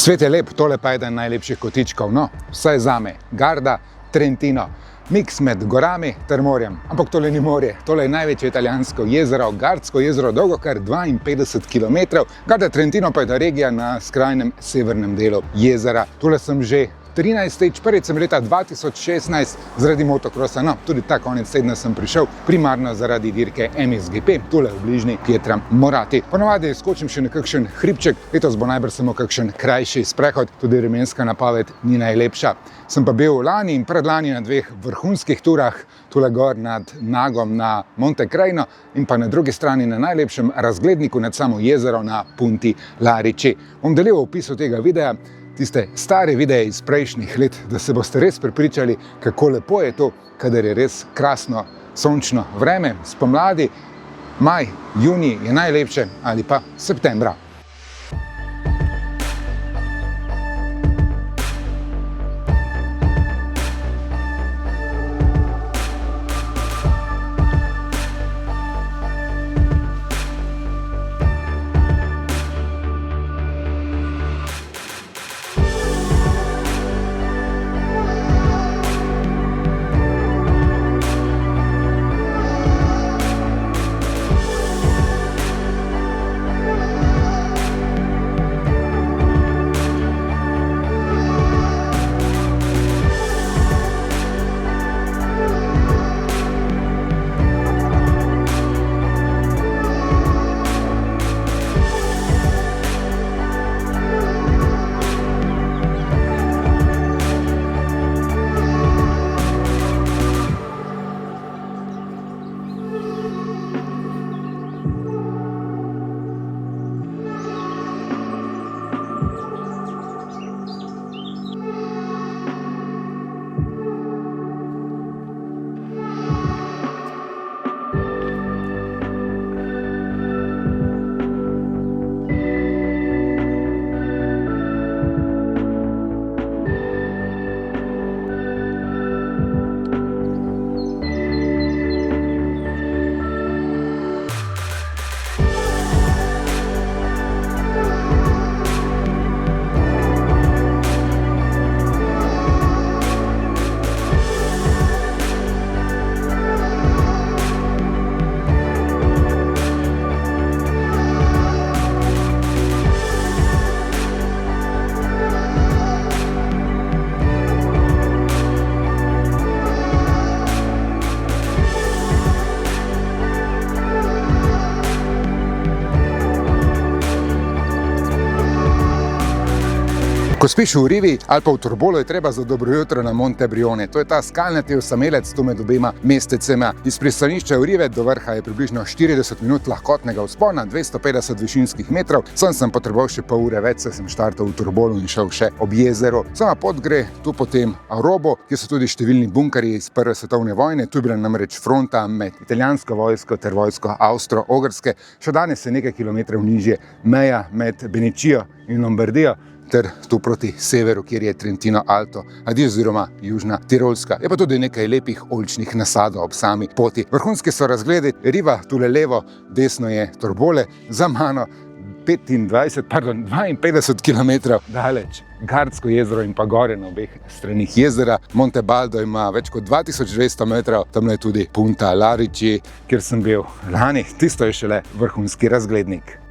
Svet je lep, tole pa je eden najlepših kotičkov, no, vsaj zame, Garda Trentino. Miks med gorami ter morjem. Ampak tole ni morje, tole je največje italijansko jezero, Gardsko jezero, dolgo kar 52 km. Garda Trentino pa je ta regija na skrajnem severnem delu jezera. Tole sem že 13. Prvič sem leta 2016 zaradi motokrosa, no, tudi ta konec tedna sem prišel, primarno zaradi dirke MXGP, tole v bližnji Pietra Morati. Ponovadi skočim še na kakšen hribček, letos bo najbrž samo kakšen krajši sprehod, tudi vremenska napoved ni najlepša. Sem pa bil lani in predlani na dveh vrhunskih turah, tule gor nad Nagom na Monte Brione in pa na drugi strani na najlepšem razgledniku nad samo jezero na Punti Lariči. Bom delil v opisu tega videa tiste stare videe iz prejšnjih let, da se boste res prepričali, kako lepo je to, kadar je res krasno sončno vreme, spomladi, maj, junij je najlepše ali pa septembra. Ko spiš v Rivi ali pa v Torbolu, je treba za dobro jutro na Monte Brione. To je ta skalnati osamelec tu med obema mestecema. Iz pristanišča v Rive do vrha je približno 40 minut lahkotnega vzpona, 250 višinskih metrov. Sem potreboval še pol ure več, saj sem štartal v Torbolu in šel še ob jezero. Sama pot gre tu potem robo, kjer so tudi številni bunkerji iz Prve svetovne vojne. Tu je bila namreč fronta med italijansko vojsko ter vojsko Avstro-Ogrske. Še danes je nekaj kilometrov nižje meja med Benečio in Lombardijo, ter tu proti severu, kjer je Trentino Alto, oziroma Južna Tirolska. Je pa tudi nekaj lepih oljčnih nasadov ob sami poti. Vrhunski so razgledi, Riva tule levo, desno je Torbole, za mano 52 km daleč Gardsko jezero in pa gore na obeh stranih jezera. Monte Baldo ima več kot 2200 metrov, tam je tudi Punta Lariči, kjer sem bil lani, tisto je šele vrhunski razglednik.